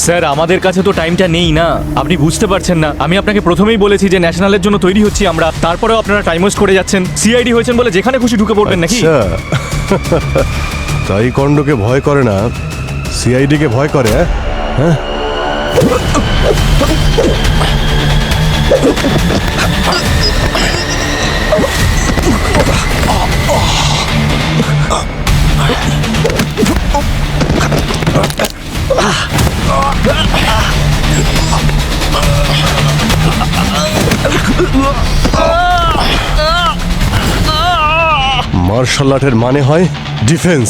Sir আমাদের কাছে তো টাইমটা নেই না, আপনি বুঝতে পারছেন না। আমি আপনাকে প্রথমেই বলেছি যে ন্যাশনালের জন্য তৈরি হচ্ছি আমরা, তারপরেও আপনারা টাইম ওয়েস্ট করে যাচ্ছেন। সিআইডি হয়েছেন বলে যেখানে খুশি ঢুকে পড়বেন নাকি? আচ্ছা, তাই কণ্ডকে ভয় করে না, সিআইডি কে ভয় করে। হ্যাঁ, মার্শাল আর্টের মানে হয় ডিফেন্স,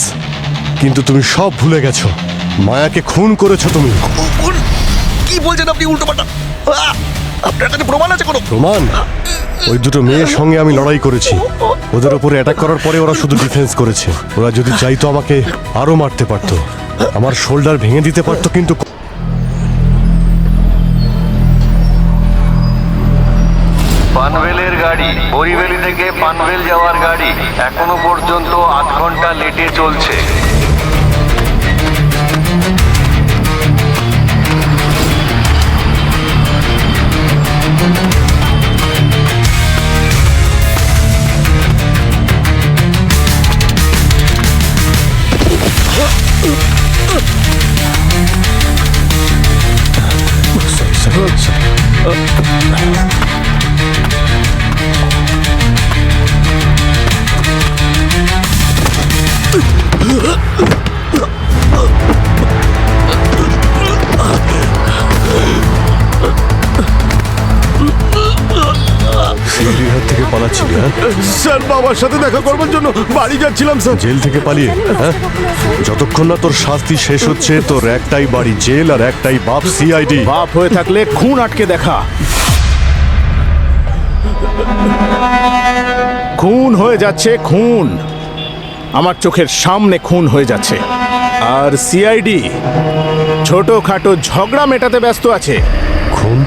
কিন্তু তুমি সব ভুলে গেছো। মায়াকে খুন করেছো তুমি। কি বলছেন আপনি উল্টোপাল্টা? আপনার কাছে প্রমাণ আছে কোনো? প্রমাণ? ওই দুটো মেয়ের সঙ্গে আমি লড়াই করেছি, ওদের উপরে অ্যাটাক করার পরে ওরা শুধু ডিফেন্স করেছে। ওরা যদি চাইতো আমাকে আরো মারতে পারতো, আমার শোল্ডার ভেঙে দিতে পারতো, কিন্তু পানভেলের গাড়ি, বরিভেলি থেকে পানভেল যাওয়ার গাড়ি এখনো পর্যন্ত 8 ঘন্টা লেটে চলছে। সিআইডির হাত থেকে পালাচ্ছিলি? হ্যাঁ স্যার, বাবার সাথে দেখা করবার জন্য বাড়ি যাচ্ছিলাম স্যার। জেল থেকে পালিয়ে? হ্যাঁ, যতক্ষণ না তোর শাস্তি শেষ হচ্ছে, তোর একটাই বাড়ি জেল আর একটাই বাপ সিআইডি। বাপ হয়ে থাকলে খুন আটকে দেখা। খুন হয়ে যাচ্ছে, খুন আমার চোখের সামনে খুন হয়ে যাচ্ছে, আর সিআইডি ছোটখাটো ঝগড়া মেটাতে ব্যস্ত আছে। খুন?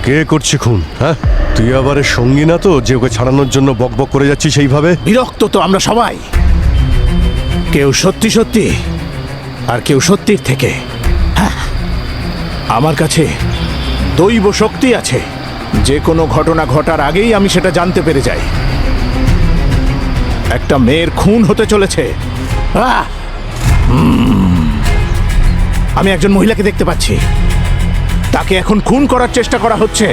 কে করছে খুন? হ্যাঁ, তুই আবার এর সঙ্গী না তো যে ওকে ছাড়ানোর জন্য বকবক করে যাচ্ছিস সেইভাবে? বিরক্ত তো আমরা সবাই, কেউ সত্যি সত্যি আর কেউ সত্যির থেকে। হ্যাঁ, আমার কাছে দৈব শক্তি আছে, যে কোনো ঘটনা ঘটার আগেই আমি সেটা জানতে পেরে যাই। একটা মেয়ের খুন হতে চলেছে। আমি একজন মহিলাকে দেখতে পাচ্ছি, তাকে এখন খুন করার চেষ্টা করা হচ্ছে।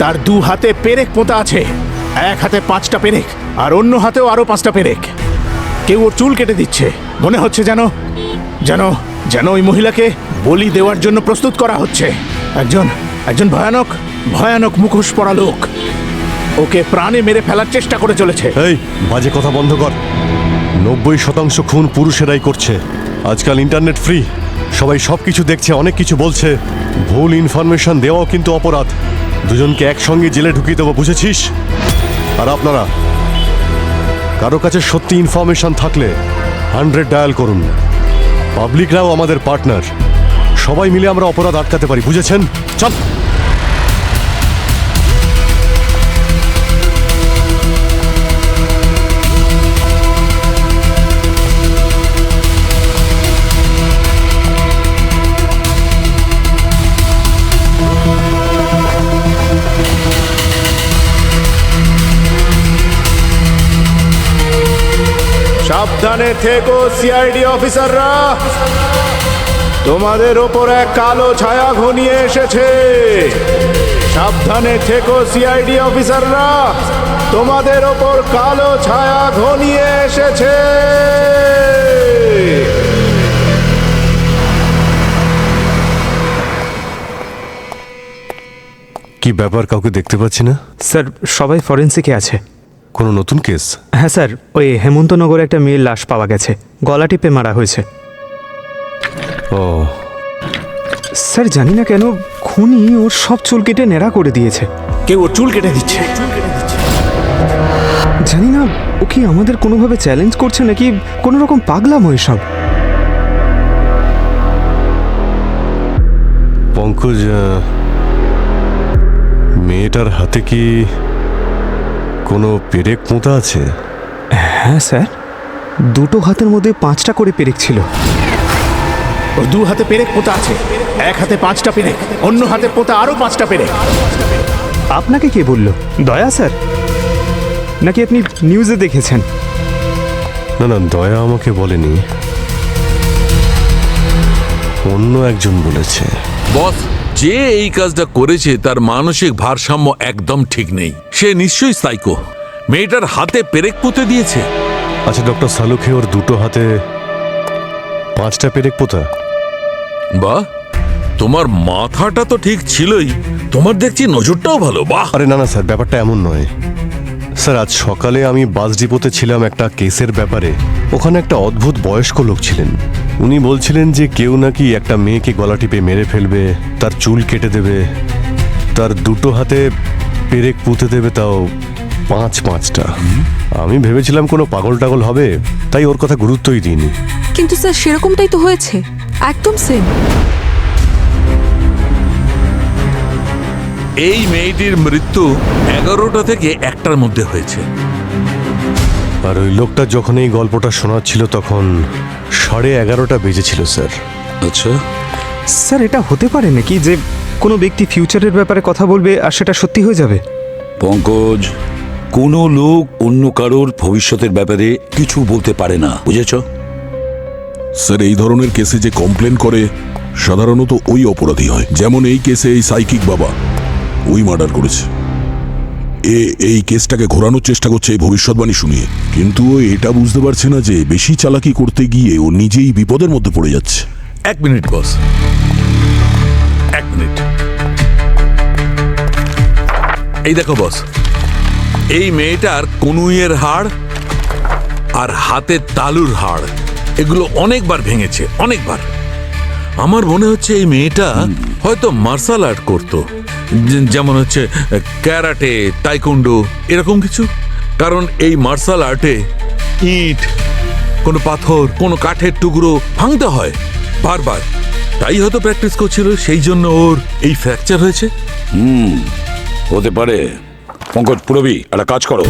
তার 2 হাতে পেরেক পোঁতা আছে, এক হাতে 5টা পেরেক আর অন্য হাতেও আরো 5টা পেরেক। কেউ ওর চুল কেটে দিচ্ছে, মনে হচ্ছে যেন যেন যেন ওই মহিলাকে বলি দেওয়ার জন্য প্রস্তুত করা হচ্ছে। একজন ভয়ানক ভয়ানক মুখোশ পরা লোক ওকে প্রাণে মেরে ফেলার চেষ্টা করে চলেছে। এই বাজে কথা বন্ধ কর। 90% খুন পুরুষেরাই করছে। আজকাল ইন্টারনেট ফ্রি, সবাই সবকিছু দেখছে, অনেক কিছু বলছে। ভুল ইনফরমেশন দেওয়াও কিন্তু অপরাধ। দুজনকে একসঙ্গে জেলে ঢুকিয়ে দেবো, বুঝেছিস? আর আপনারা কারো কাছে সত্যি ইনফরমেশন থাকলে 100 ডায়াল করুন। পাবলিকরাও আমাদের পার্টনার, সবাই মিলে আমরা অপরাধ আটকাতে পারি, বুঝেছেন? চল। সাবধানে থেকো সিআইডি অফিসাররা, তোমাদের ওপর এক কালো ছায়া ঘনিয়ে এসেছে। সাবধানে থেকো সিআইডি অফিসাররা, তোমাদের ওপর কালো ছায়া ঘনিয়ে এসেছে। কি ব্যাপার, কাউকে দেখতে পাচ্ছি না? স্যার, সবাই ফরেন্সিকে আছে। কোনো নতুন কেস? হ্যাঁ স্যার, ওই হেমন্তনগরে একটা মেয়ের লাশ পাওয়া গেছে, গলা টিপে মারা হয়েছে। ও স্যার, জানি না কেন খুনি ওর সব চুল কেটে ন্যাড়া করে দিয়েছে। কেউ ওর চুল কেটে দিচ্ছে। জানি না ও কি আমাদের কোনোভাবে চ্যালেঞ্জ করছে নাকি কোনো রকম পাগলাম ওই সব। পঙ্কজ, মেয়েটার হাতে কি কোনো পেরেক পোঁতা আছে? হ্যাঁ স্যার, দুটো হাতের মধ্যে 5টা করে পেরেক ছিল। ওর 2 হাতে পেরেক পোতা আছে, এক হাতে 5টা পেরেক, অন্য হাতে পোতা আরো 5টা পেরেক। আপনাকে কে বলল? দয়া স্যার, নাকি আপনি নিউজে দেখেছেন? না না, দয়া আমাকে বলেনি, অন্য একজন বলেছে। বস, যে এই কাজটা করেছে তার মানসিক ভারসাম্য একদম ঠিক নেই। সে নিশ্চয়ই সাইকো। মেয়েটার হাতে পেরেক পুঁতে দিয়েছে। আচ্ছা ডক্টর সালুখে ওর দুটো হাতে 5টা পেরেক পোতা? বাহ, তোমার মাথাটা তো ঠিক ছিলই, তোমার দেখছি নজরটাও ভালো। বাহ। আরে না না স্যার, ব্যাপারটা এমন নয় স্যার। আজ সকালে আমি বাস ডিপোতে ছিলাম একটা কেসের ব্যাপারে। ওখানে একটা অদ্ভুত বয়স্ক লোক ছিলেন। উনি বলছিলেন যে কেউ নাকি একটা মেয়েকে গলা টিপে মেরে ফেলবে, তার চুল কেটে দেবে, তার দুটো হাতে পেরেক পুঁতে দেবে, তাও 5-5টা। আমি ভেবেছিলাম কোনো পাগল টাগল হবে, তাই ওর কথা গুরুত্বই দিইনি। কিন্তু স্যার সেরকমটাই তো হয়েছে, একদম সেম। এই মেয়েটির মৃত্যু 11টা থেকে 1টার মধ্যে হয়েছে। আর ওই লোকটা যখন এই গল্পটা শোনাচ্ছিল তখন 11:30 বেজেছিল স্যার। আচ্ছা, স্যার এটা হতে পারে নাকি যে কোনো ব্যক্তি ফিউচারের ব্যাপারে কথা বলবে আর সেটা সত্যি হয়ে যাবে? পঙ্কজ, কোনো লোক অন্য কারোর ভবিষ্যতের ব্যাপারে কিছু বলতে পারে না, বুঝেছ? স্যার, এই ধরনের কেসে যে কমপ্লেন করে সাধারণত ওই অপরাধী হয়। যেমন এই কেসে এই সাইকিক বাবা ওই মার্ডার করেছে। এই কেসটাকে ঘোরানোর চেষ্টা করছে এই ভবিষ্যৎবাণী শুনিয়ে, কিন্তু ও এটা বুঝতে পারছে না যে বেশি চালাকি করতে গিয়ে ও নিজেই বিপদের মধ্যে পড়ে যাচ্ছে। 1 মিনিট বস, 1 মিনিট। এই দেখো বস, এই মেয়েটার কনুইয়ের হাড় আর হাতের তালুর হাড় এগুলো অনেকবার ভেঙেছে, অনেকবার। আমার মনে হচ্ছে এই মেয়েটা হয়তো মার্শাল আর্ট করতো, যেমন হচ্ছে ক্যারাটে, তাইকোন্ডো, এরকম কিছু। কারণ এই মার্শাল আর্টে ইট, কোনো পাথর, কোনো কাঠের টুকরো ভাঙতে হয় বারবার, তাই হয়তো প্র্যাকটিস করছিল, সেই জন্য ওর এই ফ্র্যাকচার হয়েছে। হতে পারে। পঙ্কজ পুরবি, একটা কাজ করো,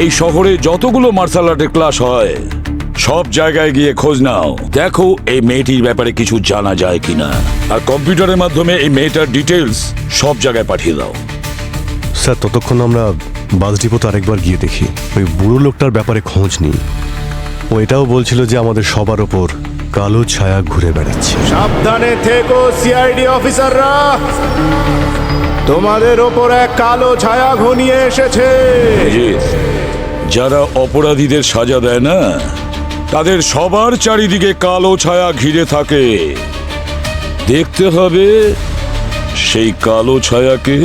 এই শহরে যতগুলো মার্শাল আর্টের ক্লাস হয় সব জায়গায় গিয়ে খোঁজ নাও, দেখো এই মেয়েটির ব্যাপারে কিছু জানা যায় কিনা, আর কম্পিউটারের মাধ্যমে এই মেয়েটার ডিটেলস সব জায়গায় পাঠিয়ে দাও। স্যার ততক্ষণ আমরা বাস ডিপোতে আরেকবার গিয়ে দেখি, ওই বুড়ো লোকটার ব্যাপারে খোঁজ নিই। ও এটাও বলছিল যে আমাদের সবার ওপর কালো ছায়া ঘুরে বেড়াচ্ছে। সাবধানে থেকো সিআইডি অফিসাররা, তোমাদের ওপর এক কালো ছায়া ঘনিয়ে এসেছে। যারা অপরাধীদের সাজা দেয় না, তাদের সবার চারিদিকে কালো ছায়া ঘিরে থাকে। দেখতে হবে সেই কালো ছায়াকে।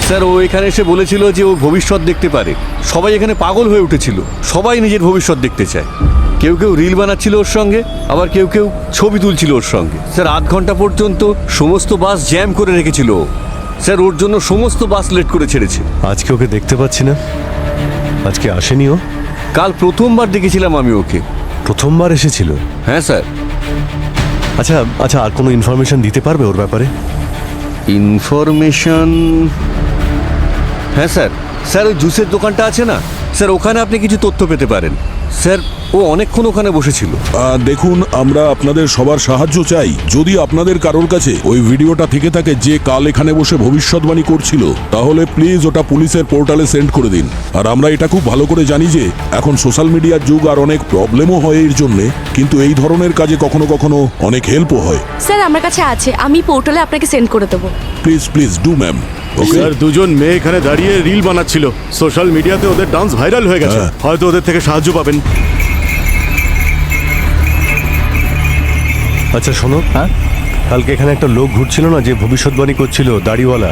স্যার, ও এখানে এসে বলেছিল যে ও ভবিষ্যৎ দেখতে পারে। সবাই এখানে পাগল হয়ে উঠেছিল, সবাই নিজের ভবিষ্যৎ দেখতে চায়। কেউ কেউ রিল বানাচ্ছিল ওর সঙ্গে, আবার কেউ কেউ ছবি তুলছিল ওর সঙ্গে। স্যার 8 ঘন্টা পর্যন্ত সমস্ত বাস জ্যাম করে রেখেছিল ও। স্যার ওর জন্য সমস্ত বাস লেট করে ছেড়েছে। আজকে ওকে দেখতে পাচ্ছি না, আজকে আসেনি ও? কাল প্রথমবার দেখেছিলাম আমি ওকে। প্রথমবার এসেছিল? হ্যাঁ স্যার। আচ্ছা আচ্ছা, আর কোনো ইনফরমেশন দিতে পারবে ওর ব্যাপারে? ইনফরমেশন? হ্যাঁ স্যার, স্যার ওই জুসের দোকানটা আছে না স্যার, ওখানে আপনি কিছু তথ্য পেতে পারেন। স্যার ও অনেকক্ষণ ওখানে বসেছিল। দেখুন, আমরা আপনাদের সবার সাহায্য চাই। যদি আপনাদের কারোর কাছে ওই ভিডিওটা থেকে থাকে যে কাল এখানে বসে ভবিষ্যৎবাণী করছিল, তাহলে প্লিজ ওটা পুলিশের পোর্টালে সেন্ড করে দিন। আর আমরা এটা খুব ভালো করে জানি যে এখন সোশ্যাল মিডিয়ার যুগ, আর অনেক প্রবলেমও হয় এর জন্যে, কিন্তু এই ধরনের কাজে কখনো কখনো অনেক হেল্পও হয়। স্যার আমার কাছে আছে, আমি পোর্টালে আপনাকে সেন্ড করে দেবো। Please please do ma'am. Sir, দুজন মেয়ে এখানে দাঁড়িয়ে রিল বানাচ্ছিল, সোশ্যাল মিডিয়াতে ওদের ডান্স ভাইরাল হয়ে গেছে। হয়তো ওদের থেকে সাহায্য পাবেন। আচ্ছা শোনো, কালকে এখানে একটা লোক ঘুরছিল না যে ভবিষ্যৎবাণী করছিল, দাড়িওয়ালা?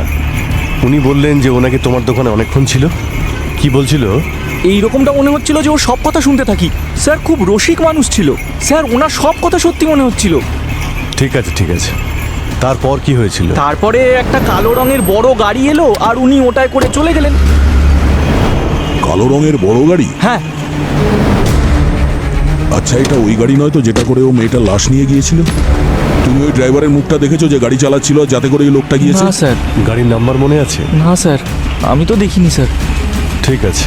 উনি বললেন যে ওনাকে তোমার দোকানে অনেকক্ষণ ছিল। কি বলছিল? এই রকমটা মনে হচ্ছিল যে ও সব কথা শুনতে থাকি। স্যার খুব রসিক মানুষ ছিল স্যার, ওনার সব কথা সত্যি মনে হচ্ছিল। ঠিক আছে ঠিক আছে, তারপর কি হয়েছিল? তারপরে একটা কালো রঙের বড় গাড়ি এলো আর উনি ওটায় করে চলে গেলেন। কালো রঙের বড় গাড়ি? হ্যাঁ। আচ্ছা আচ্ছা, এটা ওই গাড়ি নয় তো যেটা করে ও মেয়েটার লাশ নিয়ে গিয়েছিল? তুমি ওই ড্রাইভারের মুখটা দেখেছো যে গাড়ি চালাচ্ছিল যাতে করে এই লোকটা গিয়েছে? না স্যার, গাড়ির নাম্বার মনে আছে? না স্যার, আমি তো দেখিনি স্যার। ঠিক আছে,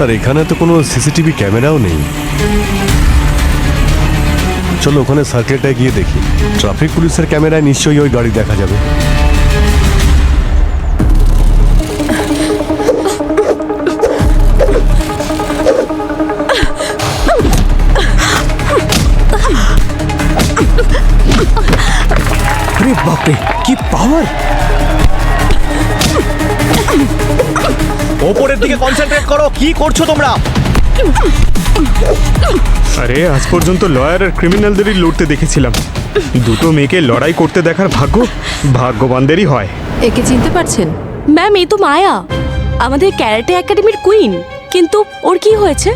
আর এখানে তো কোনো সিসিটিভি ক্যামেরাও নেই। চলো ওখানে সার্কেলটায় গিয়ে দেখি। ট্রাফিক পুলিশের ক্যামেরায় নিশ্চয়ই ওই গাড়ি দেখা যাবে। আরে বাপরে, কি পাওয়ার! ওপরের দিকে কনসেন্ট্রেট করো, কি করছো তোমরা? আরে আজ পর্যন্ত লয়ার আর ক্রিমিনালদেরই লড়তে দেখেছিলাম, দুটো মেয়েকে লড়াই করতে দেখার ভাগ্য ভাগ্যবানদেরই হয়। একে চিনতে পারছেন? ম্যাম, এই তো মায়া, আমাদের ক্যারাটে একাডেমির কুইন। কিন্তু ওর কি হয়েছে?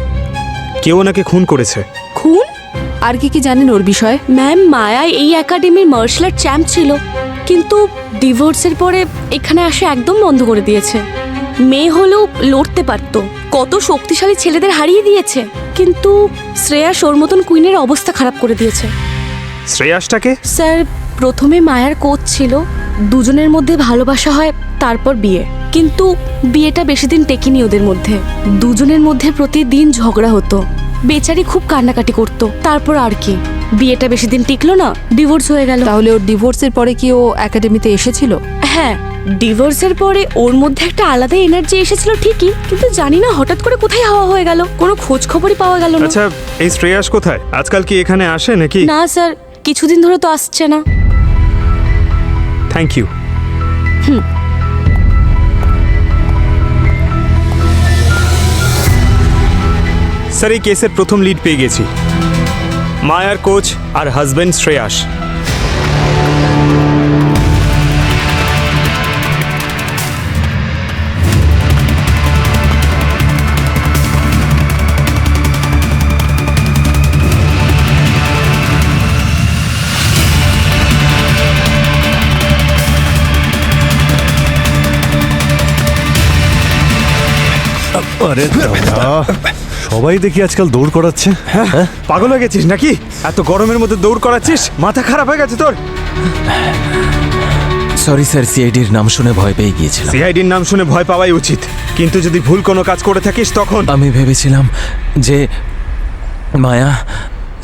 কেউ ওনাকে খুন করেছে। খুন? আর কি কি জানেন ওর বিষয়ে? ম্যাম, মায়া এই একাডেমির মার্শাল আর্ট চ্যাম্প ছিল, কিন্তু ডিভোর্সের পরে এখানে আসা একদম বন্ধ করে দিয়েছে। মেয়ে হলেও লড়তে পারতো, কত শক্তিশালী ছেলেদের হারিয়ে দিয়েছে, কিন্তু শ্রেয়াস ওর মতন কুইনের অবস্থা খারাপ করে দিয়েছে। শ্রেয়াসটাকে? স্যার, প্রথমে মায়ার কোচ ছিল, দুজনের মধ্যে ভালোবাসা হয়, তারপর বিয়ে। কিন্তু বিয়েটা বেশি দিন টেকেনি ওদের মধ্যে, দুজনের মধ্যে প্রতিদিন ঝগড়া হতো, বেচারি খুব কান্নাকাটি করতো। তারপর আর কি, বিয়েটা বেশি দিন টিকলো না, ডিভোর্স হয়ে গেল। তাহলে ওর ডিভোর্সের পরে কি ও একাডেমিতে এসেছিল? হ্যাঁ, ডিভোর্সের পরে ওর মধ্যে একটা আলাদা এনার্জি এসেছিল ঠিকই, কিন্তু জানি না হঠাৎ করে কোথায় হাওয়া হয়ে গেল, কোনো খোঁজ খবরই পাওয়া গেল না। আচ্ছা, এই শ্রেয়াস কোথায়? আজকাল কি এখানে আসে নাকি? না স্যার, কিছুদিন ধরে তো আসছে না। Thank you. স্যার, এই কেসের প্রথম লিড পেয়ে গেছি, মায়ার কোচ আর হাজবেন্ড শ্রেয়াস। আরে দাদা, সবাই দেখি আজকাল দৌড় করাচ্ছে। হ্যাঁ, পাগল হয়ে গেছিস নাকি? এত গরমের মধ্যে দৌড় করাচ্ছিস? মাথা খারাপ হয়ে গেছে তোর? সরি স্যার, সিআইডির নাম শুনে ভয় পেয়ে গিয়েছিলাম। সিআইডির নাম শুনে ভয় পাওয়াই উচিত, কিন্তু যদি ভুল কোনো কাজ করে থাকিস তখন? আমি ভেবেছিলাম যে মায়া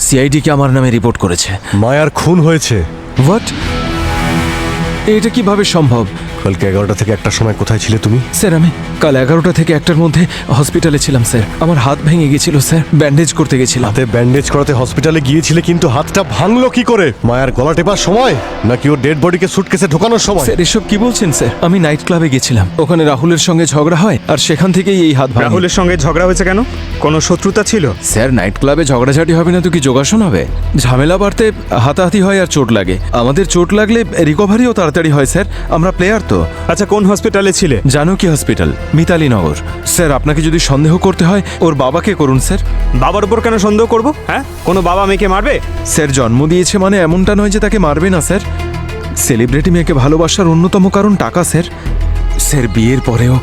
সিআইডিকে আমার নামে রিপোর্ট করেছে। মায়ার খুন হয়েছে। হোয়াট? এটা কিভাবে সম্ভব? কালকে 11টা থেকে 1টার সময় কোথায় ছিলে তুমি? স্যার, আমি কাল 11টা থেকে 1টার মধ্যে হসপিটালে ছিলাম স্যার। আমার হাত ভেঙে গেছিল স্যার, ব্যান্ডেজ করতে গেছিলাম। হাতে ব্যান্ডেজ করাতে হসপিটালে গিয়েছিলে, কিন্তু হাতটা ভাঙলো কি করে? মায়ার গলা টেপার সময় নাকি ওর ডেড বডিকে সুটকেসে ঢোকানোর সময়? স্যার, এসব কি বলছেন স্যার? আমি নাইট ক্লাবে গেছিলাম, ওখানে রাহুলের সঙ্গে ঝগড়া হয়, আর সেখান থেকেই এই হাত ভাঙে। রাহুলের সঙ্গে ঝগড়া হয়েছে কেন? কোনো শত্রুতা ছিল? স্যার, নাইট ক্লাবে ঝগড়াঝাটি হবে না তো কি যোগাসন হবে? ঝামেলা বাড়তে হাতাহাতি হয় আর চোট লাগে। আমাদের চোট লাগলে রিকভারিও তাড়াতাড়ি হয় স্যার, আমরা প্লেয়ার তো। আচ্ছা, কোন হসপিটালে ছিলে? জানকী হসপিটাল, মিতালি নগর। স্যার, আপনাকে যদি সন্দেহ করতে হয় ওর বাবাকে করুন স্যার। বাবার উপর কেন সন্দেহ করব? হ্যাঁ, কোনো বাবা মেয়েকে মারবে? স্যার, জন্ম দিয়েছে মানে এমনটা নয় যে তাকে মারবে না স্যার। সেলিব্রিটি মেয়েকে ভালোবাসার অন্যতম কারণ টাকা স্যার। স্যার, বিয়ের পরেও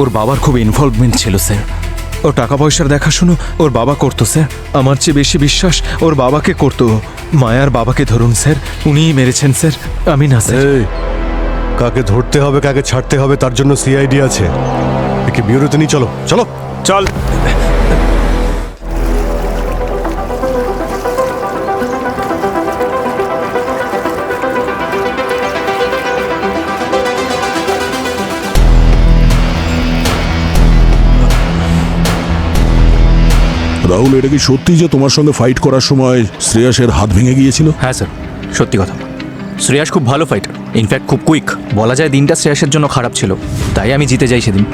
ওর বাবার খুব ইনভলভমেন্ট ছিল স্যার। ও টাকা পয়সার দেখাশুনো ওর বাবা করতো স্যার। আমার চেয়ে বেশি বিশ্বাস ওর বাবাকে করতো। মায়ার বাবাকে ধরুন স্যার, উনিই মেরেছেন স্যার, আমি না স্যার। এই, কাকে ধরতে হবে কাকে ছাড়তে হবে তার জন্য সিআইডি আছে। একে বিউরোতে নিয়ে চলো। চলো চল। রাহুল, এটা কি সত্যি যে তোমার সঙ্গে ফাইট করার সময় শ্রেয়াসের হাত ভেঙে গিয়েছিল? হ্যাঁ স্যার, সত্যি কথা। শ্রেয়াস খুব ভালো ফাইটার, ইনফ্যাক্ট খুব কুইক। বলা যায় দিনটা শ্রেয়াসের জন্য খারাপ ছিল, তাই আমি জিতে যাই সেদিন।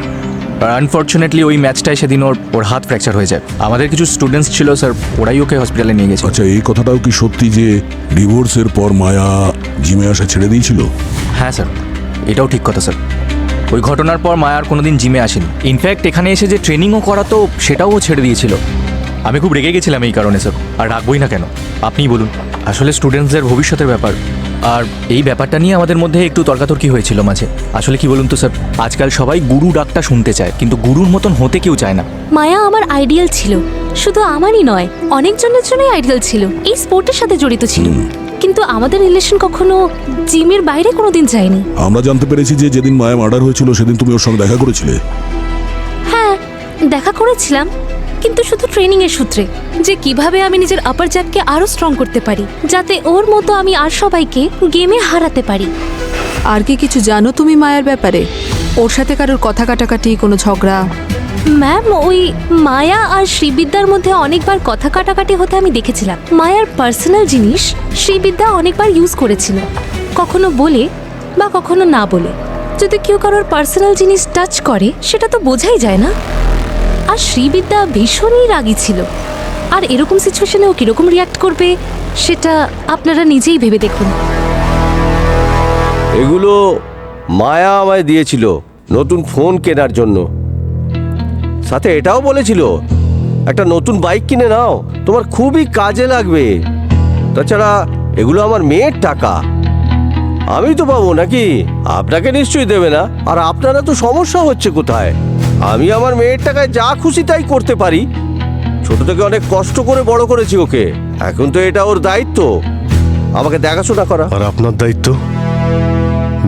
আর আনফর্চুনেটলি ওই ম্যাচটায় সেদিন ওর হাত ফ্র্যাকচার হয়ে যায়। আমাদের কিছু স্টুডেন্টস ছিল স্যার, ওরাই ওকে হসপিটালে নিয়ে গেছে। আচ্ছা, এই কথাটাও কি সত্যি যে ডিভোর্সের পর মায়া জিমে আসা ছেড়ে দিয়েছিল? হ্যাঁ স্যার, এটাও ঠিক কথা স্যার। ওই ঘটনার পর মায়ার কোনোদিন জিমে আসেনি। ইনফ্যাক্ট এখানে এসে যে ট্রেনিংও করাতো সেটাও ও ছেড়ে দিয়েছিল। আমি খুব রেগে গেছিলাম এই কারণে স্যার। আর রাখবই না কেন, আপনিই বলুন। আসলে স্টুডেন্টসদের ভবিষ্যতের ব্যাপার, আর এই ব্যাপারটা নিয়ে আমাদের মধ্যে একটু তর্কাতর্কি হয়েছিল মাঝে। আসলে কি বলুন তো স্যার, আজকাল সবাই গুরু ডাকটা শুনতে চায়, কিন্তু গুরুর মতন হতে কেউ চায় না। মায়া আমার আইডিয়াল ছিল, শুধু আমারই নয়, অনেকজনের জন্যই আইডিয়াল ছিল, এই স্পোর্টের সাথে জড়িত ছিল। কিন্তু আমাদের রিলেশন কখনো জিমের বাইরে কোনোদিন যায়নি। আমরা জানতে পেরেছি যে যেদিন মায়া মার্ডার হয়েছিল সেদিন তুমি ওর সঙ্গে দেখা করেছিলে। হ্যাঁ, দেখা করেছিলাম, কিন্তু শুধু ট্রেনিং এর সূত্রে, যে কিভাবে আমি নিজের আপার জ্যাককে আরো স্ট্রং করতে পারি, যাতে ওর মতো আমি আর সবাইকে গেমে হারাতে পারি। আর কি কিছু জানো তুমি মায়ার ব্যাপারে? ওর সাথে কারোর কথা কাটাকাটি, কোনো ঝগড়া? ম্যাম, ওই মায়া আর শ্রীবিদ্যার মধ্যে অনেকবার কথা কাটাকাটি হতে আমি দেখেছিলাম। মায়ার পার্সোনাল জিনিস শ্রীবিদ্যা অনেকবার ইউজ করেছিল, কখনো বলে বা কখনো না বলে। যদি কেউ কারোর পার্সোনাল জিনিস টাচ করে সেটা তো বোঝাই যায় না। আর শ্রীবিদ্যা ভীষণই রাগী ছিল, আর এরকম সিচুয়েশনে ও কিরকম রিয়াক্ট করবে সেটা আপনারা নিজেই ভেবে দেখুন। এগুলো মায়া আমায় দিয়েছিল নতুন ফোন কেনার জন্য, সাথে এটাও বলেছিল একটা নতুন বাইক কিনে নাও, তোমার খুবই কাজে লাগবে। তাছাড়া এগুলো আমার মেয়ের টাকা, আমি তো পাবো নাকি? আপনাকে নিশ্চয়ই দেবে না। আর আপনারা তো সমস্যা হচ্ছে কোথায়? আমি আমার মেয়ের টাকায় যা খুশি তাই করতে পারি। ছোট থেকে অনেক কষ্ট করে বড় করেছি ওকে, এখন তো এটা ওর দায়িত্ব আমাকে দেখাশোনা করা। আর আপনার দায়িত্ব?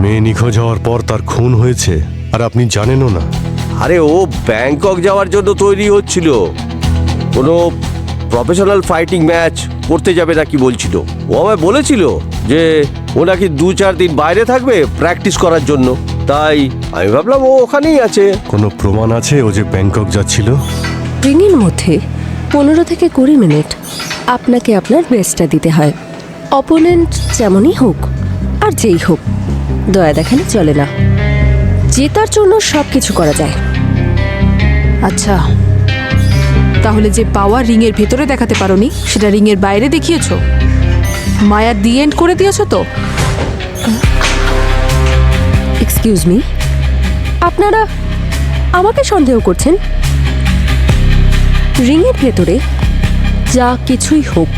মেয়ে নিখোঁজ হওয়ার পর তার খুন হয়েছে আর আপনি জানেনও না। আরে ও ব্যাংকক যাওয়ার জন্য তৈরি হচ্ছিল, কোনো প্রফেশনাল ফাইটিং ম্যাচ করতে যাবে নাকি বলছিল। ও আমায় বলেছিল যে ও নাকি 2-4 দিন বাইরে থাকবে প্র্যাকটিস করার জন্য, তাই আমি ভাবলাম ও ওখানেই আছে। কোনো প্রমাণ আছে ও যে ব্যাংকক যাচ্ছিল? রিংয়ের মধ্যে 15 থেকে 20 মিনিট আপনাকে আপনার বেস্টটা দিতে হয়, অপোনেন্ট যেমনই হোক আর যেই হোক। দয়া দেখালে চলে না, জেতার জন্য সব কিছু করা যায়। আচ্ছা, তাহলে যে পাওয়ার রিংয়ের ভেতরে দেখাতে পারোনি সেটা রিংয়ের বাইরে দেখিয়েছো? মায়া দি এন্ড করে দিয়েছো তো? এক্সকিউজ মি, আপনারা আমাকে সন্দেহ করছেন? রিংয়ের ভেতরে যা কিছুই হোক,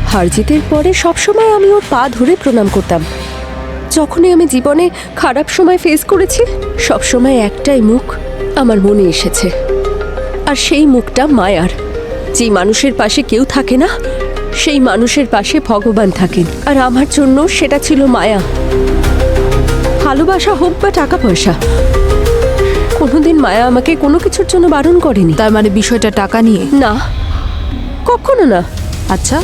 হার জিতের পরে সবসময় আমি ওর পা ধরে প্রণাম করতাম। যখনই আমি জীবনে খারাপ সময় ফেস করেছি, সবসময় একটাই মুখ আমার মনে এসেছে, আর সেই মুখটা মায়ার। যে মানুষের পাশে কেউ থাকে না, সেই মানুষের পাশে ভগবান থাকেন, আর আমার জন্য সেটা ছিল মায়া। ভালোবাসা হোক বা টাকা পয়সা, কোনোদিন মায়া আমাকে কোনো কিছুর জন্য বারণ করেনি। তার মানে বিষয়টা টাকা নিয়ে? না, কখনো না। আচ্ছা,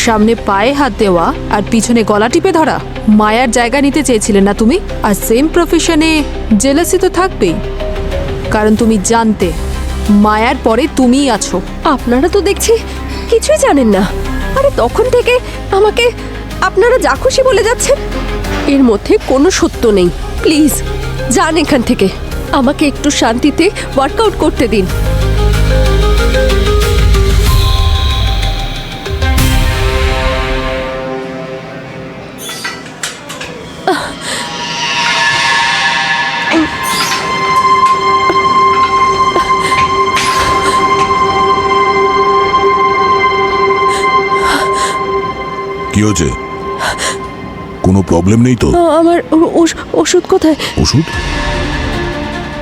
সামনে পায়ে হাত দেওয়া আর পিছনে গলা টিপে ধরা, মায়ার জায়গা নিতে চেয়েছিলে না তুমি? আর সেম প্রফেশনে জেলাসি তো থাকবেই, কারণ তুমি জানতে মায়ার পরে তুমিই আছো। আপনারা তো দেখছি কিছুই জানেন না। আরে তখন থেকে আমাকে আপনারা যা খুশি বলে যাচ্ছেন, এর মধ্যে কোনো সত্য নেই। প্লিজ যান এখান থেকে, আমাকে একটু শান্তিতে ওয়ার্কআউট করতে দিন। কি হয়েছে? কোনো প্রবলেম নেই তো? আমার ওষুধ কোথায়? ওষুধ?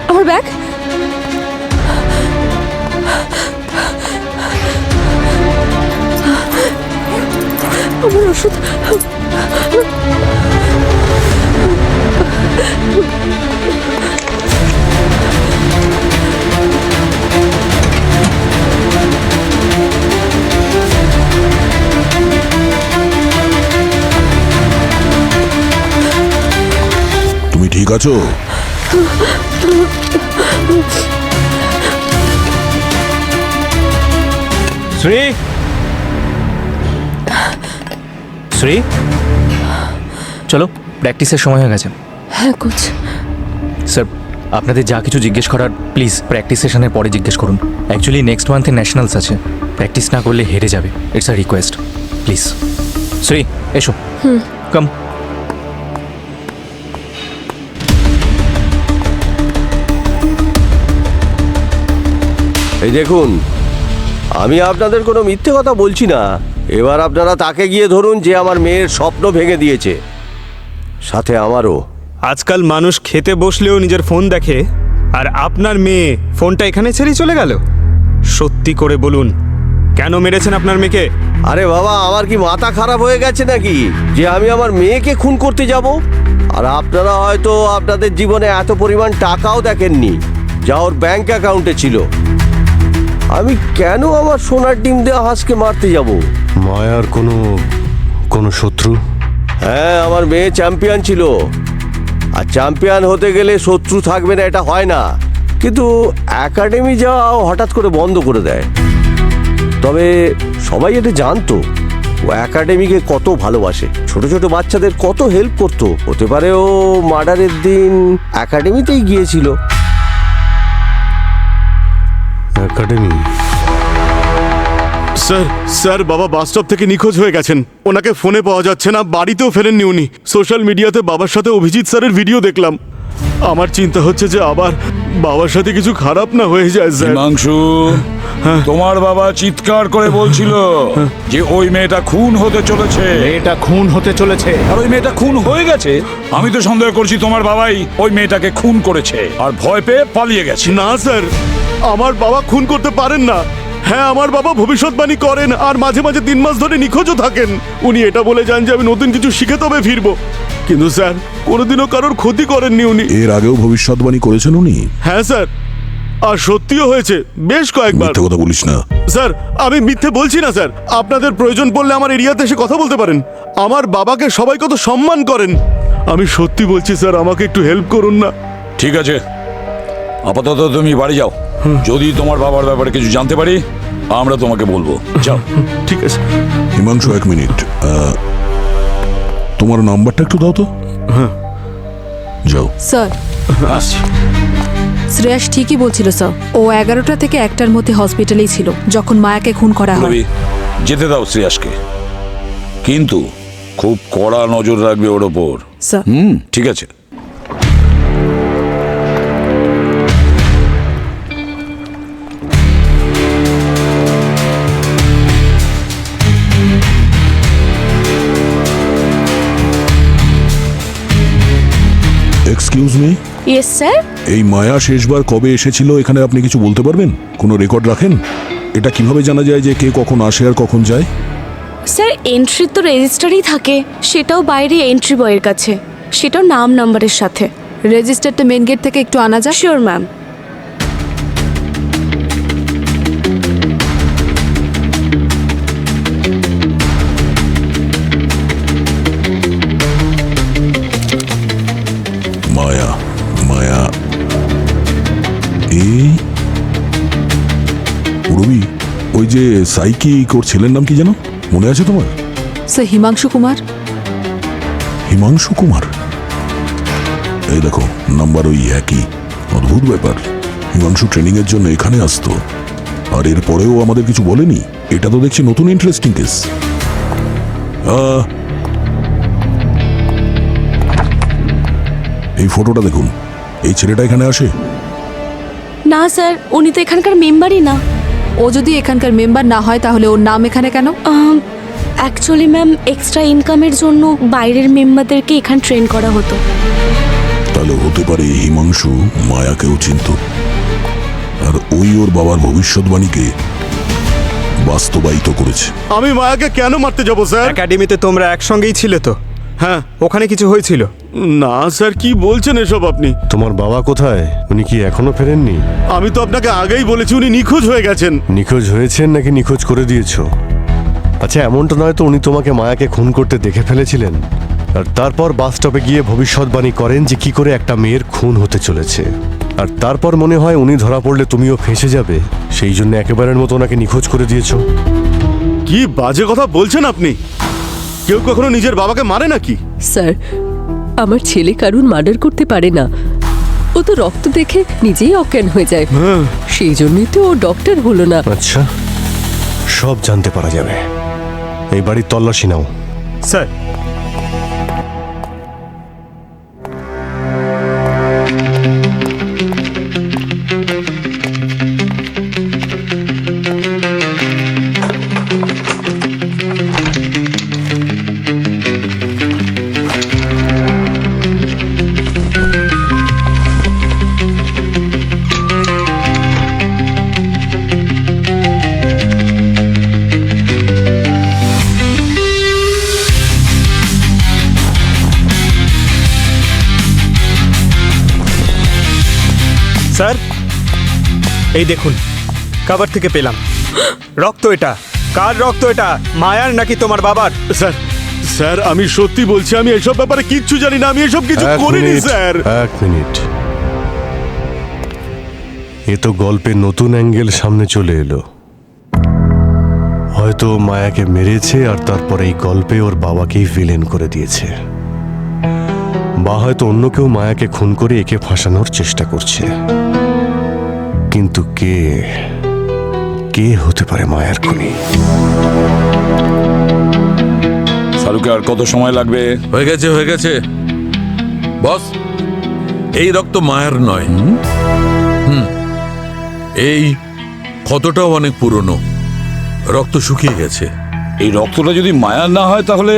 আমার ব্যাগ? আমার ওষুধ? তুমি ঠিক আছো? শ্রী, শ্রী, চলো, প্র্যাকটিসের সময় হয়ে গেছে। হ্যাঁ কোচ। স্যার, আপনাদের যা কিছু জিজ্ঞেস করার প্লিজ প্র্যাকটিস সেশনের পরে জিজ্ঞেস করুন। অ্যাকচুয়ালি নেক্সট মান্থে ন্যাশনালস আছে, প্র্যাকটিস না করলে হেরে যাবে। It's a request, please. Shri, এসো, কাম। এই দেখুন, আমি আপনাদের কোনো মিথ্যে কথা বলছি না। এবার আপনারা তাকে গিয়ে ধরুন যে আমার মেয়ের স্বপ্ন ভেঙে দিয়েছে, সাথে আমারও। আজকাল মানুষ খেতে বসলেও নিজের ফোন দেখে, আর আপনার মেয়ে ফোনটা এখানে ছেড়ে চলে গেল। সত্যি করে বলুন, কেন মেরেছেন আপনার মেয়েকে? আরে বাবা, আমার কি মাথা খারাপ হয়ে গেছে নাকি যে আমি আমার মেয়েকে খুন করতে যাব? আর আপনারা হয়তো আপনাদের জীবনে এত পরিমাণ টাকাও দেখেননি যা ওর ব্যাংক অ্যাকাউন্টে ছিল। আমি কেন আমার সোনার ডিম দেওয়া হাঁসকে মারতে যাব? মায়ার কোনো শত্রু? হ্যাঁ, আমার মেয়ে চ্যাম্পিয়ন ছিল, আর চ্যাম্পিয়ন হতে গেলে শত্রু থাকবে না এটা হয় না। কিন্তু একাডেমি যাওয়া হঠাৎ করে বন্ধ করে দেয়। তবে সবাই এটা জানতো ও একাডেমিকে কত ভালোবাসে, ছোট ছোট বাচ্চাদের কত হেল্প করতো। হতে পারে ও মার্ডারের দিন একাডেমিতেই গিয়েছিল। একাডেমি? স্যার বাবা বাস স্টপ থেকে নিখোঁজ হয়ে গেছেন। ওনাকে ফোনে পাওয়া যাচ্ছে না, বাড়িতেও ফেরেননি উনি। সোশ্যাল মিডিয়াতে বাবার সাথে অভিজিৎ স্যারের ভিডিও দেখলাম। আমার চিন্তা হচ্ছে যে আবার বাবার সাথে কিছু খারাপ না হয়ে যায় স্যার। হিমাংশু, তোমার বাবা চিৎকার করে বলছিল যে ওই মেয়েটা খুন হতে চলেছে। মেয়েটা খুন হতে চলেছে। আর ওই মেয়েটা খুন হয়ে গেছে। আমি তো সন্দেহ করছি তোমার বাবাই ওই মেয়েটাকে খুন করেছে আর ভয় পেয়ে পালিয়ে গেছে। না স্যার, আমার বাবা খুন করতে পারেন না। হ্যাঁ, আমার বাবা ভবিষ্যৎবাণী করেন আর মাঝে মাঝে 3 মাস ধরে নিখোঁজও থাকেন। উনি এটা বলে যান যে আমি নতুন কিছু শিখে তবে ফিরবো, কিন্তু স্যার কোনোদিনও কারোর ক্ষতি করেননি উনি। এর আগেও ভবিষ্যৎবাণী করেছেন উনি? হ্যাঁ স্যার, আর সত্যিও হয়েছে বেশ কয়েকবার। মিথ্যে কথা বলিস না। স্যার, আমি মিথ্যে বলছি না স্যার। আপনাদের প্রয়োজন পড়লে আমার এরিয়াতে এসে কথা বলতে পারেন। আমার বাবাকে সবাই কত সম্মান করেন। আমি সত্যি বলছি স্যার, আমাকে একটু হেল্প করুন না। ঠিক আছে, আপাতত তুমি বাড়ি যাও। যদি তোমার বাবার ব্যাপারে কিছু জানতে পারি আমরা তোমাকে বলবো। যাও। ঠিক আছে। হিমাংশু, 1 মিনিট, তোমার নাম্বারটা একটু দাও তো। হ্যাঁ, যাও স্যার। আসছি। শ্রেয়াস ঠিকই বলছিল স্যার, ও 11টা থেকে 1টার মধ্যে হসপিটালেই ছিল যখন মায়াকে খুন করা হয়। যেতে দাও শ্রেয়াসকে, কিন্তু খুব কড়া নজর রাখবে ওর ওপর। স্যার। ঠিক আছে। Excuse me. Yes sir. এই মায়া শেষবার কবে এসেছিল এখানে আপনি কিছু বলতে পারবেন? কোনো রেকর্ড রাখেন? এটা কিভাবে জানা যায় যে কে কখন আসে আর কখন যায়? স্যার, এন্ট্রি তো রেজিস্টারই থাকে, সেটাও বাইরে এন্ট্রি বয়ের কাছে, সেটাও নাম নাম্বারের সাথে। রেজিস্টারটা মেন গেট থেকে একটু আনা যায়? Sure ma'am. মায়া, মায়া, এই রবি, ওই যে সাইকিক, ওর ছেলের নাম কি যেন, মনে আছে তোমার? স্যার, হিমাংশু কুমার। হিমাংশু কুমার? এই দেখো, নাম্বার ওই একই। অদ্ভুত ব্যাপার, হিমাংশু ট্রেনিং এর জন্য এখানে আসতো, আর এর পরেও আমাদের কিছু বলেনি। এটা তো দেখছি নতুন ইন্টারেস্টিং কেস। এই ফটোটা দেখুন, এই ছেলেটা এখানে আসে? না স্যার, উনি তো এখানকার মেম্বারই না। ও যদি এখানকার মেম্বার না হয় তাহলে ওর নাম এখানে কেন? অ্যাকচুয়ালি ম্যাম, এক্সট্রা ইনকামের জন্য বাইরের মেম্বারদেরকে এখানে ট্রেন করা হতো। তাহলে হতে পারে হিমাংশু মায়াকেও চিনত, আর ওই ওর বাবার ভবিষ্যৎবাণীকে বাস্তবায়িত করেছে। আমি মায়াকে কেন মারতে যাব স্যার? একাডেমিতে তোমরা একসঙ্গেই ছিলে তো? হ্যাঁ। ওখানে কিছু হয়েছিল? না স্যার, কি বলছেন এসব আপনি? তোমার বাবা কোথায়? উনি কি এখনো ফেরেননি? আমি তো আপনাকে আগেই বলেছি উনি নিখোঁজ হয়ে গেছেন। নিখোঁজ হয়েছেন নাকি নিখোঁজ করে দিয়েছো? আচ্ছা, এমনটা নয় তো উনি তোমাকে মায়াকে খুন করতে দেখে ফেলেছিলেন, আর তারপর বাস স্টপে গিয়ে ভবিষ্যৎবাণী করেন যে কি করে একটা মেয়ের খুন হতে চলেছে, আর তারপর মনে হয় উনি ধরা পড়লে তুমিও ফেঁসে যাবে, সেই জন্য একেবারের মতো ওনাকে নিখোঁজ করে দিয়েছো। কি বাজে কথা বলছেন আপনি? কেউ কখনো নিজের বাবাকে মারে নাকি? স্যার, আমার ছেলে কারুর মার্ডার করতে পারে না। ও তো রক্ত দেখে নিজেই অজ্ঞান হয়ে যায়, সেই জন্যই তো ও ডক্টর হলো না। আচ্ছা, সব জানতে পারা যাবে। এই বাড়ির তল্লাশি নাও। স্যার, স্যার এই দেখুন কভার থেকে পেলাম রক্ত। এটা কার রক্ত? এটা মায়ার নাকি তোমার বাবার? স্যার স্যার আমি সত্যি বলছি, আমি এসব ব্যাপারে কিচ্ছু জানি না, আমি এসব কিছু করিনি স্যার। এক মিনিট, এ তো গল্পের নতুন অ্যাঙ্গেল সামনে চলে এলো। হয়তো মায়াকে মেরেছে আর তারপরে এই গল্পে ওর বাবাকেই ভিলেন করে দিয়েছে, বা হয়তো অন্য কেউ মায়াকে খুন করে একে ফাঁসানোর চেষ্টা করছে। কিন্তু কে কে হতে পারে মায়ার খুনি? শাহরুখে আর কত সময় লাগবে? হয়ে গেছে বস। এই রক্ত মায়ের নয়। এই ক্ষতটাও অনেক পুরনো, রক্ত শুকিয়ে গেছে। এই রক্তটা যদি মায়ার না হয় তাহলে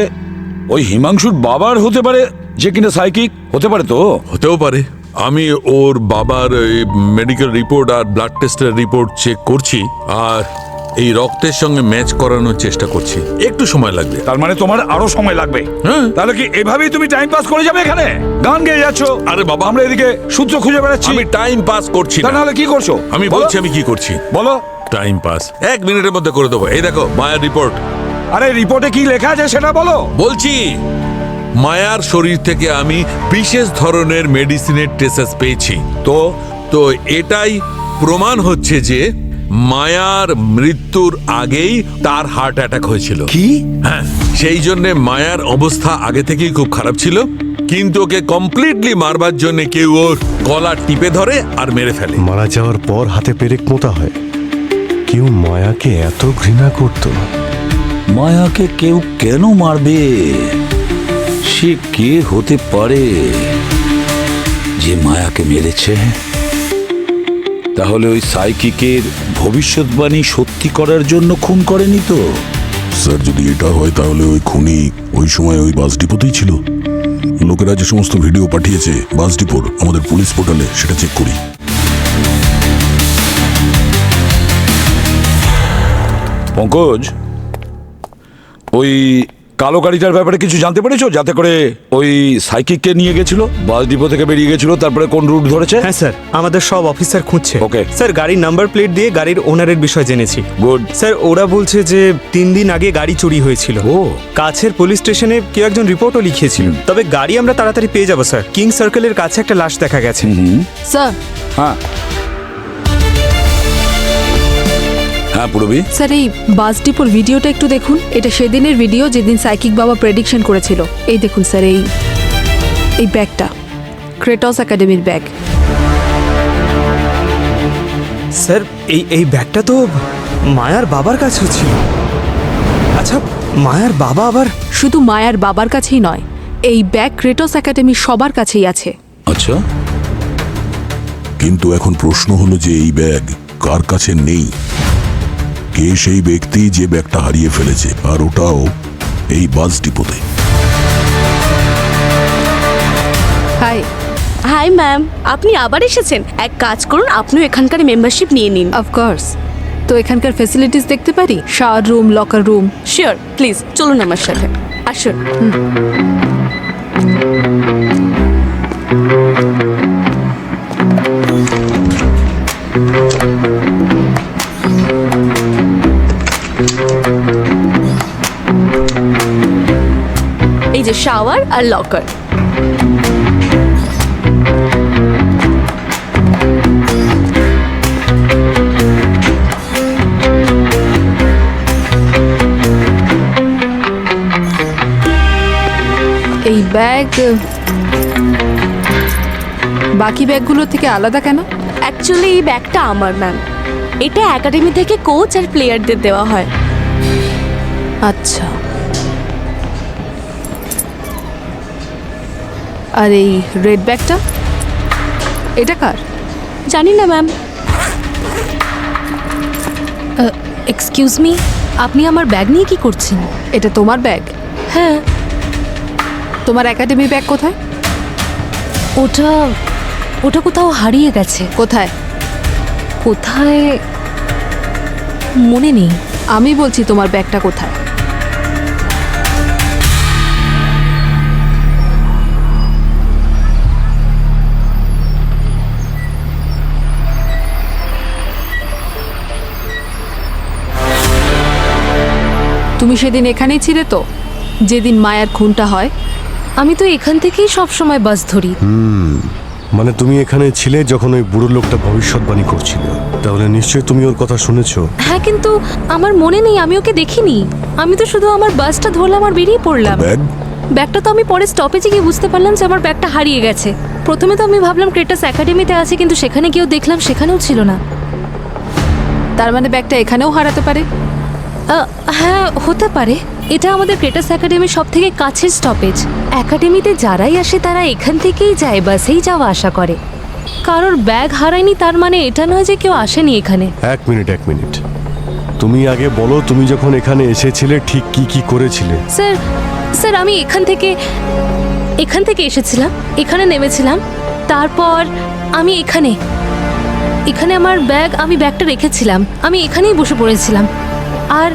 ওই হিমাংশুর বাবার হতে পারে, যে কিনা সাইকিক হতে পারে। তো হতেও পারে। আমি ওর বাবার মেডিকেল রিপোর্ট আর ব্লাড টেস্টের রিপোর্ট চেক করছি, আর এই রক্তের সঙ্গে ম্যাচ করানোর চেষ্টা করছি। একটু সময় লাগবে। তার মানে তোমার আরো সময় লাগবে? তাহলে কি এভাবেই তুমি টাইম পাস করে যাবে? এখানে গান গেয়ে যাচ্ছ। আরে বাবা, আমরা এদিকে সূত্র খুঁজে বেড়াচ্ছি। আমি টাইম পাস করছি না। তাহলে কি করছো? আমি বলছি আমি কি করছি। বলো। টাইম পাস 1 মিনিটের মধ্যে করে দেবো। এই দেখো মায়ের রিপোর্ট। আরে রিপোর্টে কি লেখা আছে সেটা বলো। বলছি, মায়ার শরীর থেকে আমি বিশেষ ধরনের মেডিসিনের ট্রেসেস পেয়েছি। তো এটাই প্রমাণ হচ্ছে যে মায়ার মৃত্যুর আগেই তার হার্ট অ্যাটাক হয়েছিল। কি? হ্যাঁ, সেই জন্য মায়ার অবস্থা আগে থেকেই খুব খারাপ ছিল, কিন্তু ওকে কমপ্লিটলি মারবার জন্য কেউ ওর গলা টিপে ধরে আর মেরে ফেলে। মারা যাওয়ার পর হাতে পেরেক মোতা হয়। কেউ মায়াকে এত ঘৃণা করত? মায়াকে কেউ কেন মারবে? সে কে হতে পারে যে মায়াকে মেরেছে? তাহলে ওই সাইকিকের ভবিষ্যৎবাণী সত্যি করার জন্য খুন করেনি তো? স্যার, যদি এটা হয় তাহলে ওই খুনি ওই সময় ওই বাস ডিপোতেই ছিল। লোকেরা যে সমস্ত ভিডিও পাঠিয়েছে বাস ডিপোর আমাদের পুলিশ পোর্টালে, সেটা চেক করি। পঙ্কজ, ওই কালো গাড়িটার ব্যাপারে কিছু জানতে পেরেছো? যাতে করে ওই সাইকিককে নিয়ে গেছিল, বাস ডিপো থেকে বেরিয়ে গেছিল, তারপরে কোন রুট ধরেছে? হ্যাঁ স্যার, আমাদের সব অফিসার খুঁজছে। ওকে স্যার, গাড়ির নাম্বার প্লেট দিয়ে গাড়ির ওনারের বিষয় জেনেছি। গুড স্যার, ওরা বলছে যে 3 দিন আগে গাড়ি চুরি হয়েছিল। ও, কাছের পুলিশ স্টেশনে কেউ একজন রিপোর্টও লিখিয়েছিল। তবে গাড়ি আমরা তাড়াতাড়ি পেয়ে যাবো স্যার। কিং সার্কেলের কাছে একটা লাশ দেখা গেছে। স্যার। হ্যাঁ হ্যাঁ পুরবি। স্যার, এই বাস ডিপোর ভিডিওটা একটু দেখুন। এটা সেদিনের ভিডিও যেদিন সাইকিক বাবা প্রেডিকশন করেছিল। এই দেখুন স্যার, এই ব্যাগটা ক্রেটস একাডেমির ব্যাগ। স্যার, এই ব্যাগটা তো মায়ার বাবার কাছেও ছিল। আচ্ছা, মায়ার বাবা আবার? শুধু মায়ার বাবার কাছেই নয়, এই ব্যাগ ক্রেটস একাডেমির সবার কাছেই আছে। আচ্ছা, কিন্তু এখন প্রশ্ন হলো যে এই ব্যাগ কার কাছে নেই? কে সেই ব্যক্তি যে ব্যাগটা হারিয়ে ফেলেছে, আর ওটাও এই বাস ডিপোতে? হাই। হাই ম্যাম, আপনি আবার এসেছেন। এক কাজ করুন, আপনিও এখানকার মেম্বারশিপ নিয়ে নিন। অফকোর্স। তো এখানকার ফ্যাসিলিটিস দেখতে পারি? Shower room, locker room? Sure, please চলুন আমার সাথে, আসুন। এই যে শাওয়ার আর লকার। এই ব্যাগ বাকি ব্যাগগুলো থেকে আলাদা কেন? অ্যাকচুয়ালি এই ব্যাগটা আমার ম্যাম। এটা একাডেমি থেকে কোচ আর প্লেয়ারদের দেওয়া হয়। আচ্ছা। আর এই রেড ব্যাগটা, এটা কার? জানি না ম্যাম। এক্সকিউজ মি, আপনি আমার ব্যাগ নিয়ে কি করছেন? এটা তোমার ব্যাগ? হ্যাঁ। তোমার একাডেমি ব্যাগ কোথায়? ওটা কোথাও হারিয়ে গেছে। কোথায়? কোথায় মনে নেই। আমি বলছি তোমার ব্যাগটা কোথায়? তুমি সেদিন এখানেই ছিলে তো, যেদিন মায়ার খুনটা হয়? আমি তো এখান থেকেই সব সময় বাস ধরি। মানে তুমি এখানে ছিলে যখন ওই বুড়ো লোকটা ভবিষ্যৎবাণী করছিল, তাহলে নিশ্চয়ই তুমি ওর কথা শুনেছো। হ্যাঁ, কিন্তু আমার মনে নেই, আমি ওকে দেখিনি। আমি তো শুধু আমার বাসটা ধরলাম আর বেরিয়ে পড়লাম। ব্যাগটা তো আমি পরে স্টপেজে গিয়ে বুঝতে পারলাম যে আমার ব্যাগটা হারিয়ে গেছে। প্রথমে তো আমি ভাবলাম ক্রেটাস একাডেমিতে আছে, কিন্তু সেখানে গিয়েও দেখলাম সেখানেও ছিল না। তার মানে ব্যাগটা এখানেও হারাতে পারে? হ্যাঁ, হতে পারে। এটা আমাদের ক্রেটাস একাডেমির সব থেকে কাছের স্টপেজ। একাডেমিতে যারাই আসে তারা এখান থেকেই যায়, বাসেই যাওয়া আসা করে। কারোর ব্যাগ হারায়নি তার মানে এটা নয় যে কেউ আসেনি এখানে। এক মিনিট, তুমি আগে বলো তুমি যখন এখানে এসেছিলে ঠিক কি কি করেছিলে। স্যার আমি এখান থেকে এসেছিলাম, এখানে নেমেছিলাম, তারপর আমি এখানে আমার আমি ব্যাগটা রেখেছিলাম, আমি এখানেই বসে পড়েছিলাম। আর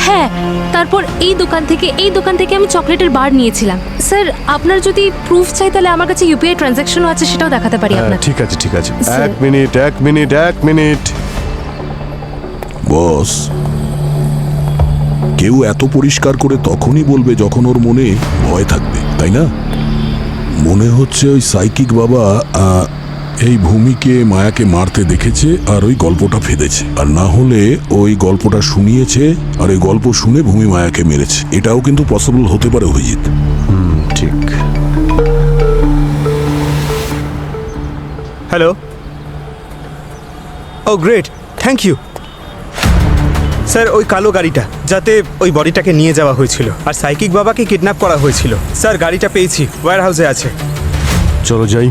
হ্যাঁ, তারপর এই দোকান থেকে আমি চকলেটের বার নিয়েছিলাম। স্যার, আপনার যদি প্রুফ চাই তাহলে আমার কাছে ইউপিআই ট্রানজ্যাকশনও আছে, সেটাও দেখাতে পারি আপনাকে। ঠিক আছে এক মিনিট। বস, কেউ এত পরিষ্কার করে তখনই বলবে যখন ওর মনে ভয় থাকবে, তাই না? মনে হচ্ছে ওই সাইকিক বাবা এই ভূমিকে মায়াকে মারতে দেখেছে আর ওই গল্পটা ফেদেছে, আর না হলে ওই গল্পটা শুনিয়েছে আর ওই গল্প শুনে ভূমি মায়াকে মেরেছে। এটাও কিন্তু পসিবল হতে পারে অভিজিৎ। ঠিক। Hello. Oh great, thank you sir. ওই কালো গাড়িটা যাতে ওই বডিটাকে নিয়ে যাওয়া হয়েছিল আর সাইকিক বাবাকে কিডন্যাপ করা হয়েছিল। স্যার, গাড়িটা পেয়েছি, ওয়্যার হাউসে আছে। চলো যাই।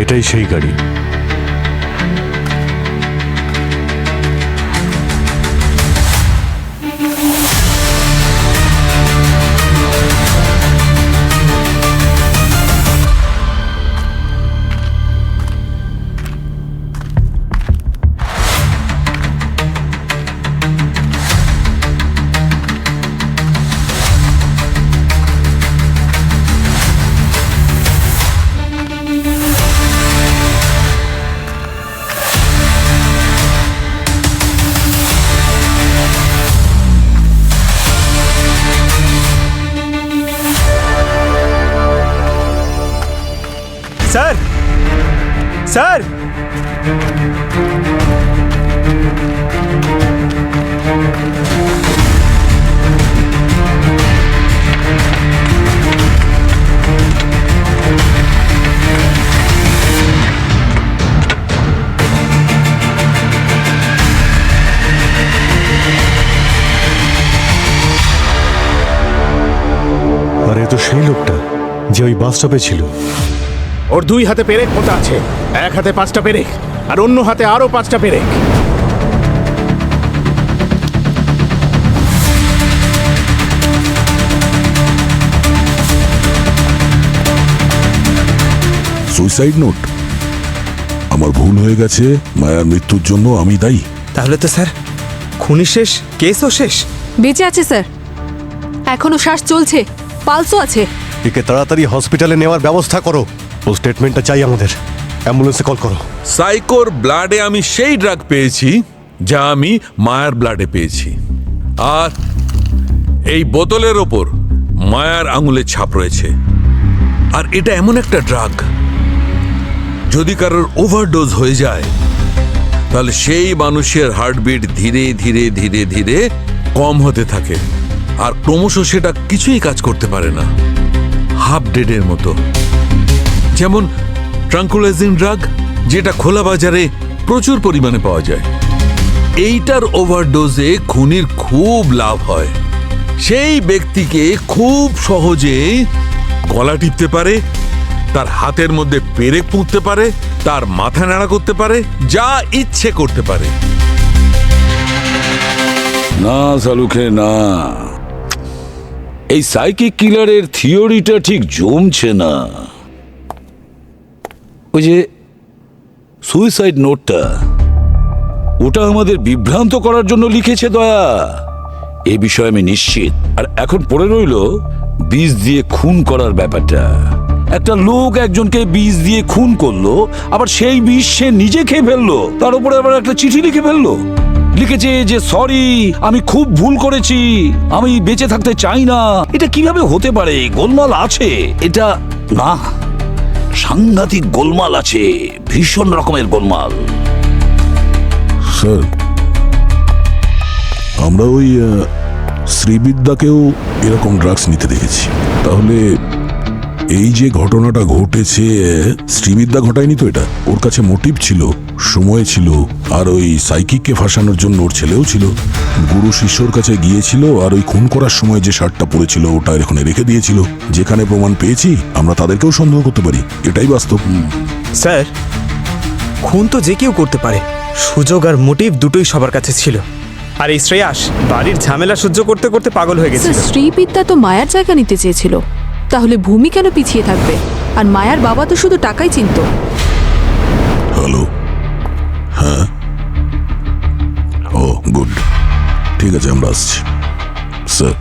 এটাই সেই গাড়ি। স্যার, আর এ তো সেই লোকটা যে ওই বাস স্টপে ছিল। ওর 2 হাতে পেরেক পোঁতা আছে, এক হাতে 5টা পেরেক আর অন্য হাতে আরো 5টা পেরেক। Suicide note. আমার ভুল হয়ে গেছে, মায়ার মৃত্যুর জন্য আমি দায়ী। তাহলে তো স্যার খুনি শেষ, কেসও শেষ। বেঁচে আছে স্যার, এখনো শ্বাস চলছে, পালসও আছে। একে তাড়াতাড়ি হসপিটালে নেওয়ার ব্যবস্থা করো। ও স্টেটমেন্টটা চাই আমাদের। অ্যাম্বুলেন্সে কল করো। সাইকোর ব্লাডে আমি সেই ড্রাগ পেয়েছি যা আমি মায়ার ব্লাডে পেয়েছি, আর এই বোতলের ওপর মায়ার আঙুলের ছাপ রয়েছে। আর এটা এমন একটা ড্রাগ, যদি কারোর ওভারডোজ হয়ে যায় তাহলে সেই মানুষের হার্টবিট ধীরে ধীরে ধীরে ধীরে কম হতে থাকে, আর ক্রমশ সেটা কিছুই কাজ করতে পারে না, হাফ ডেডের মতো। যেমন ট্রাঙ্কুলাইজিং ড্রাগ, যেটা খোলা বাজারে প্রচুর পরিমাণে পাওয়া যায়। এইটার ওভারডোজে খুনির খুব লাভ হয়। সেই ব্যক্তিকে খুব সহজেই গলা টিপতে পারে, তার হাতের মধ্যে পেরেক পুঁততে পারে, তার মাথা নাড়া করতে পারে, যা ইচ্ছে করতে পারে। না সালুখে না, এই সাইকিক কিলারের থিওরিটা ঠিক জমছে না। ওই যে সুইসাইড নোটটা, ওটা আমাদের বিভ্রান্ত করার জন্য লিখেছে দয়া, এ বিষয়ে আমি নিশ্চিত। আর এখন পড়ে রইল বিষ দিয়ে খুন করার ব্যাপারটা। একটা লোক একজনকে বিষ দিয়ে খুন করলো, আবার সেই বিষ সে নিজে খেয়ে ফেললো, তার উপরে আবার একটা চিঠি লিখে ফেললো। লিখেছে যে সরি, আমি খুব ভুল করেছি, আমি বেঁচে থাকতে চাই না। এটা কিভাবে হতে পারে? গোলমাল আছে এটা না, সাংঘাতিক গোলমাল আছে, ভীষণ রকমের গোলমাল। স্যার, আমরা ওই শ্রীবিদ্যাকেও এরকম ড্রাগস নিতে দেখেছি। তাহলে এই যে ঘটনাটা ঘটেছে, শ্রীবিদ্যা ঘটায়নি তো এটা? ওর কাছে মোটিভ ছিল, সময় ছিল, আর ওই সাইকিককে ফাঁসানোর জন্য ওর ছেলেও ছিল। গুরু শিষ্যর কাছে গিয়েছিল, আর ওই খুন করার সময় যে শার্টটা পরেছিল ওটা এখানে রেখে দিয়েছিল। যেখানে প্রমাণ পেয়েছি আমরা তাদেরকেও সন্দেহ করতে পারি, এটাই বাস্তব। স্যার, খুন তো যে কেউ করতে পারে, সুযোগ আর মোটিভ দুটোই সবার কাছে ছিল। আর এই শ্রেয়াস বাড়ির ঝামেলা সহ্য করতে করতে পাগল হয়ে গেছিল। শ্রীবিদ্যা তো মায়ার জায়গা নিতে চেয়েছিল, তাহলে ভূমি কেন পিছিয়ে থাকবে? আর মায়ার বাবা তো শুধু টাকাই চিনত। হ্যালো, হ্যাঁ, ও গুড, ঠিক আছে, আমরা আসছি। স্যার,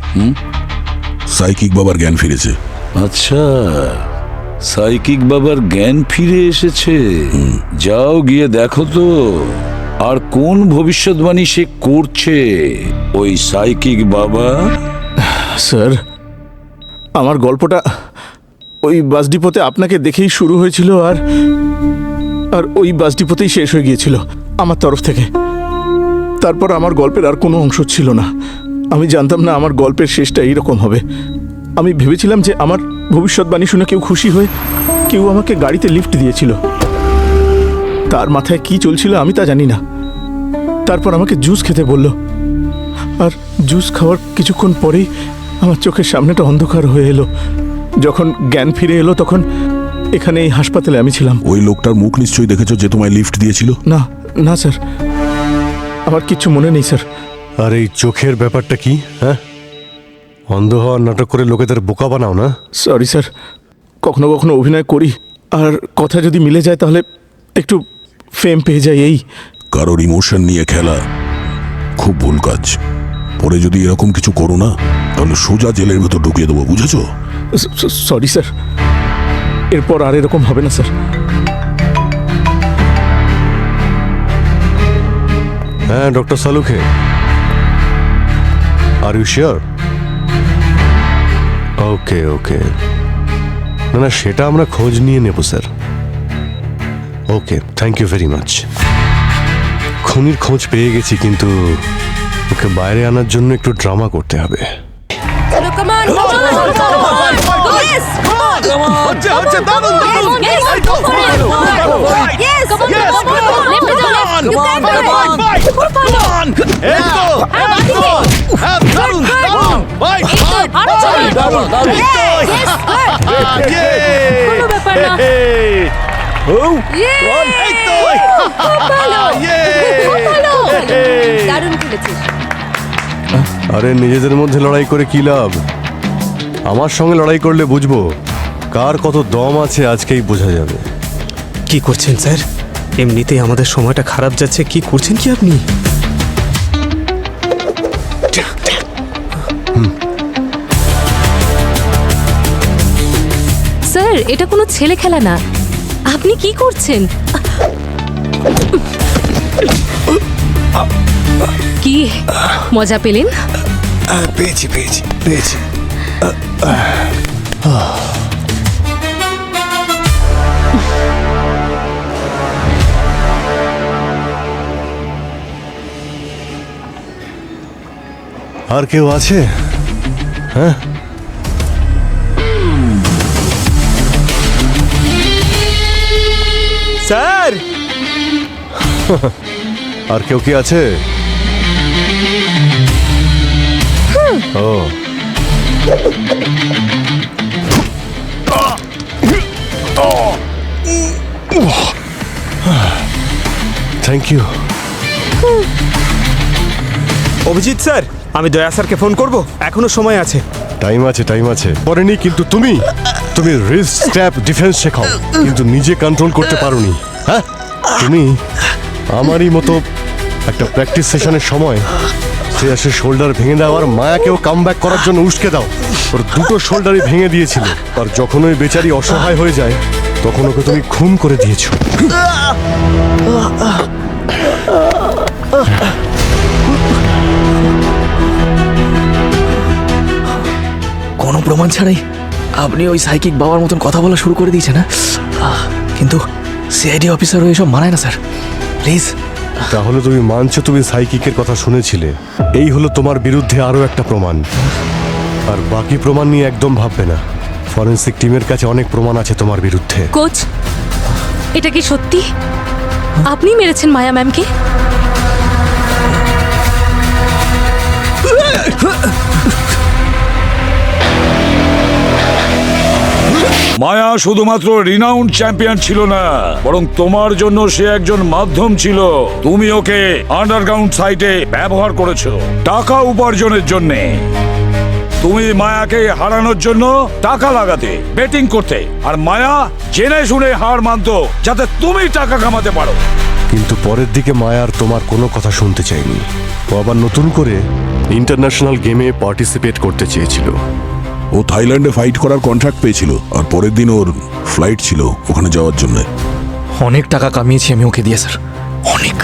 সাইকিক বাবার জ্ঞান ফিরেছে। আচ্ছা, সাইকিক বাবার জ্ঞান ফিরে এসেছে? যাও গিয়ে দেখো তো, আর কোন ভবিষ্যৎবাণী সে করছে ওই সাইকিক বাবা। স্যার, আমার গল্পটা ওই বাস ডিপোতে আপনাকে দেখেই শুরু হয়েছিল, আর ওই বাস ডিপোতেই শেষ হয়ে গিয়েছিল আমার তরফ থেকে। তারপর আমার গল্পের আর কোনো অংশ ছিল না। আমি জানতাম না আমার গল্পের শেষটা এইরকম হবে। আমি ভেবেছিলাম যে আমার ভবিষ্যৎবাণী শুনে কেউ খুশি হয়ে কেউ আমাকে গাড়িতে লিফট দিয়েছিল। তার মাথায় কি চলছিল আমি তা জানি না। তারপর আমাকে জুস খেতে বলল, আর জুস খাওয়ার কিছুক্ষণ পরেই আমার চোখের সামনেটা অন্ধকার হয়ে এলো। যখন জ্ঞান ফিরে এলো তখন এখানে এই হাসপাতালে আমি ছিলাম। ওই লোকটার মুখ নিশ্চয়ই দেখেছো যে তোমায় লিফট দিয়েছিল? না না স্যার, আমার কিচ্ছু মনে নেই স্যার। আর এই চোখের ব্যাপারটা কি? হ্যাঁ, অন্ধ হওয়ার নাটক করে লোকেদের বোকা বানাও না? সরি স্যার, কখনো কখনো অভিনয় করি, আর কথা যদি মিলে যায় তাহলে একটু ফেম পেয়ে যায়। এই কারোর ইমোশন নিয়ে খেলা খুব ভুল কাজ। পরে যদি এরকম কিছু করো না, তাহলে সোজা জেলের ভেতর ঢুকিয়ে দেবো, বুঝেছো? সরি স্যার, এরপর আর এরকম হবে না স্যার। হ্যাঁ, doctor Salunkhe, are you sure? Okay okay, না না, সেটা আমরা খোঁজ নিয়ে নেব স্যার। Okay, thank you very much. খুনির খোঁজ পেয়ে গেছি, কিন্তু ওকে বাইরে আনার জন্য একটু ড্রামা করতে হবে। আরে নিজেদের মধ্যে লড়াই করে কি লাভ? আমার সঙ্গে লড়াই করলে বুঝবো কার কত দম আছে, আজকেই বোঝা যাবে। কি করছেন স্যার? এমনিতেই আমাদের সময়টা খারাপ যাচ্ছে, কি করছেন কি আপনি? স্যার, এটা কোনো ছেলে খেলা না। আপনি কি করছেন? কি মজা পেলেন? পেয়েছি পেয়েছি পেয়েছি। আর কেউ আছে? হ্যাঁ, স্যার, আর কেউ কি আছে? ও, থ্যাংক ইউ। অভিজিৎ স্যার, আমি দয়া স্যারকে ফোন করব, এখনো সময় আছে। টাইম আছে পরেনি, কিন্তু তুমি রিস্ট স্ট্র্যাপ ডিফেন্স শেখাও, কিন্তু নিজে কন্ট্রোল করতে পারোনি। হ্যাঁ, তুমি আমারই মতো একটা প্র্যাকটিস সেশনের সময় শ্রেয়াসের শোল্ডার ভেঙে দাও আর মায়াকেও কামব্যাক করার জন্য উস্কে দাও। ওর দুটো শোল্ডারই ভেঙে দিয়েছিল, আর যখন ওই বেচারি অসহায় হয়ে যায় তখন ওকে তুমি খুন করে দিয়েছো। কোনো প্রমাণ ছাড়াই আপনি ওই সাইকিক বাবার মতন কথা বলা শুরু করে দিয়েছেন, না? কিন্তু সিআইডি অফিসার হয়ে এসব মানায় না স্যার, প্লিজ। তাহলে তুমি মানছো তুমি সাইকিকের কথা শুনেছিলে? এই হলো তোমার বিরুদ্ধে আরো একটা প্রমাণ। আর বাকি প্রমাণ নিয়ে একদম ভাববে না, ফরেনসিক টিমের কাছে অনেক প্রমাণ আছে তোমার বিরুদ্ধে। কোচ, এটা কি সত্যি আপনি মেরেছেন মায়া ম্যামকে? মায়া শুধুমাত্র রিনাউন্ড চ্যাম্পিয়ন ছিল না, বরং তোমার জন্য সে একজন মাধ্যম ছিল। তুমি ওকে আন্ডারগ্রাউন্ড সাইটে ব্যবহার করেছো টাকা উপার্জনের জন্য। তুমি মায়াকে হারানোর জন্য টাকা লাগাতে, বেটিং করতে, আর মায়া জেনে শুনে হার মানতো যাতে তুমি টাকা কামাতে পারো। কিন্তু পরের দিকে মায়ার তোমার কোনো কথা শুনতে চাইনি। ও আবার নতুন করে ইন্টারন্যাশনাল গেমে পার্টিসিপেট করতে চেয়েছিল। ও থাইল্যান্ডে ফাইট করার কন্ট্রাক্ট পেয়েছিল, আর পরের দিন ওর ফ্লাইট ছিল ওখানে যাওয়ার জন্য। অনেক টাকা কামিয়েছি আমি ওকে দিয়ে স্যার, অনেক।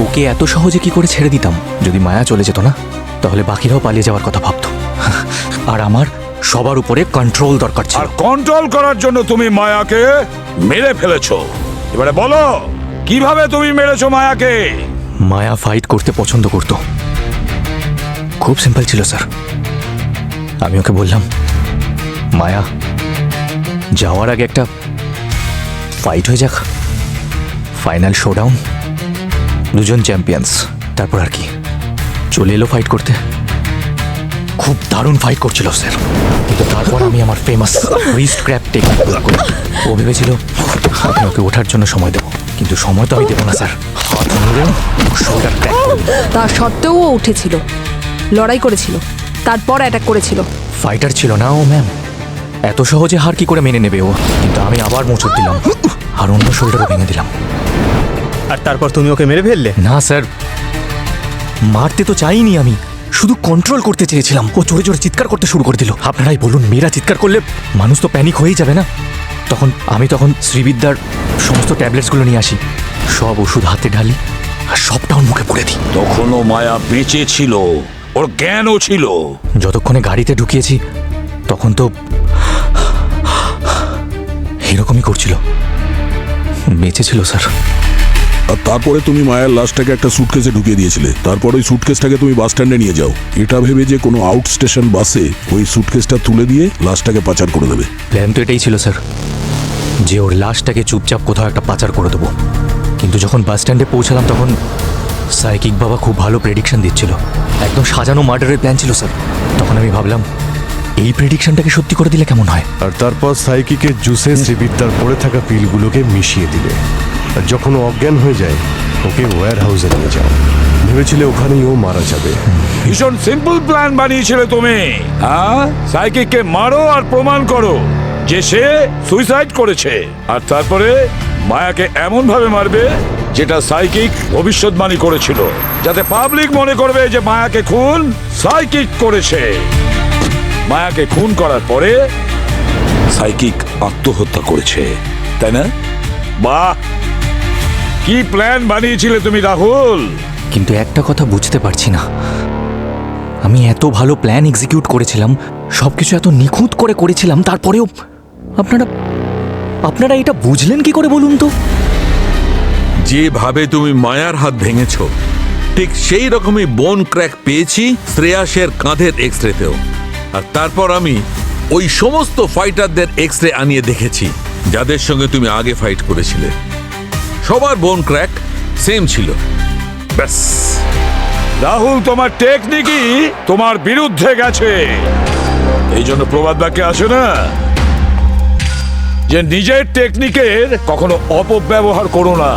ওকে এত সহজে কি করে ছেড়ে দিতাম? যদি মায়া চলে যেত না, তাহলে বাকিরাও পালিয়ে যাওয়ার কথা ভাবতো। আর আমার সবার উপরে কন্ট্রোল দরকার ছিল। আর কন্ট্রোল করার জন্য তুমি মায়াকে মেরে ফেলেছো। এবারে বলো, কিভাবে তুমি মেরেছো মায়াকে? মায়া ফাইট করতে পছন্দ করত, খুব সিম্পল ছিল স্যার। আমি ওকে বললাম, মায়া, যাওয়ার আগে একটা ফাইট হয়ে যাক, ফাইনাল শোডাউন, দুজন চ্যাম্পিয়ন্স, তারপর আর কি। চলে এলো ফাইট করতে, খুব দারুণ ফাইট করছিল স্যার। কিন্তু তারপর আমি আমার ফেমাস রিস্ট ক্র্যাপ টেকনিক প্রয়োগ করি। ও ভেবেছিল আমি ওকে ওঠার জন্য সময় দেবো, কিন্তু সময় তো আমি দেবো না স্যার। হাত মুড়ে শোল্ডার ক্র্যাক করে দিই। তা সত্ত্বেও ও উঠেছিল, লড়াই করেছিল, তারপর অ্যাটাক করেছিল। ফাইটার ছিল না ও ম্যাম, এত সহজে হার কি করে মেনে নেবে ও? কিন্তু আমি আবার মোচড় দিলাম আর অন্য শোল্ডারও ভেঙে দিলাম। আর তারপর তুমি ওকে মেরে ফেললে? না স্যার, মারতে তো চাইনি, আমি শুধু কন্ট্রোল করতে চেয়েছিলাম। ও জোরে জোরে চিৎকার করতে শুরু করে দিল। আপনারাই বলুন, মেয়েরা চিৎকার করলে মানুষ তো প্যানিক হয়েই যাবে না? তখন শ্রীবিদ্যার সমস্ত ট্যাবলেটসগুলো নিয়ে আসি, সব ওষুধ হাতে ঢালি আর সবটা ওর মুখে পুড়ে দিই। তখনও মায়া বেঁচে ছিল, ওর জ্ঞানও ছিল। যতক্ষণে গাড়িতে ঢুকিয়েছি তখন তো এরকমই করছিল, বেঁচে ছিল স্যার। আর তারপরে তুমি মায়ের লাশটাকে একটা সুটকেসে ঢুকিয়ে দিয়েছিলে। তারপর ওই সুটকেসটাকে তুমি বাস স্ট্যান্ডে নিয়ে যাও, এটা ভেবে যে কোনো আউট স্টেশন বাসে ওই সুটকেসটা তুলে দিয়ে লাশটাকে পাচার করে দেবে। প্ল্যান তো এটাই ছিল স্যার, যে ওর লাশটাকে চুপচাপ কোথাও একটা পাচার করে দেবো। কিন্তু যখন বাস স্ট্যান্ডে পৌঁছালাম তখন সাইকিক বাবা খুব ভালো প্রেডিকশন দিচ্ছিল, একদম সাজানো মার্ডারের প্ল্যান ছিল স্যার। তখন আমি ভাবলাম, এই প্রেডিকশনটাকে সত্যি করে দিলে কেমন হয়। আর তারপর সাইকিকের জুসে শ্রীবিদ্যার পড়ে থাকা পিলগুলোকে মিশিয়ে দিলে। আর যখন ও অজ্ঞান হয়ে যায়, ওকে ওয়্যার হাউসে নিয়ে যাও। ভেবেছিলে ওখানেই ও মারা যাবে। ভীষণ সিম্পল প্ল্যান বানিয়েছিলে তুমি। হ্যাঁ, সাইকিককে মারো আর প্রমাণ করো যে সে সুইসাইড করেছে। আর তারপরে মায়াকে এমন ভাবে মারবে যেটা সাইকিক ভবিষ্যৎবাণী করেছিল, যাতে পাবলিক মনে করবে যে মায়াকে খুন সাইকিক করেছে। মায়াকে খুন করার পরে সাইকিক আত্মহত্যা করেছে, তাই না? বাহ, কি প্ল্যান বানিয়েছিলে তুমি রাহুল। কিন্তু একটা কথা বুঝতে পারছি না, আমি এত ভালো প্ল্যান এক্সিকিউট করেছিলাম, সবকিছু এত নিখুঁত করে করেছিলাম, তারপরেও আপনারা এটা বুঝলেন কি করে বলুন তো? যেভাবে তুমি মায়ার হাত ভেঙেছ, ঠিক সেই রকমই বোন ক্র্যাক পেয়েছি শ্রেয়াসের কাঁধের এক্সরেতেও। আর তারপর আমি ওই সমস্ত ফাইটারদের এক্সরে আনিয়ে দেখেছি যাদের সঙ্গে তুমি আগে ফাইট করেছিলে, সবার বোন ক্র্যাক সেম ছিল। ব্যাস, রাহুল, তোমার টেকনিকই তোমার বিরুদ্ধে গেছে। এই জন্য প্রবাদ বাক্যে আসে না যে নিজের টেকনিকের কখনো অপব্যবহার করো না।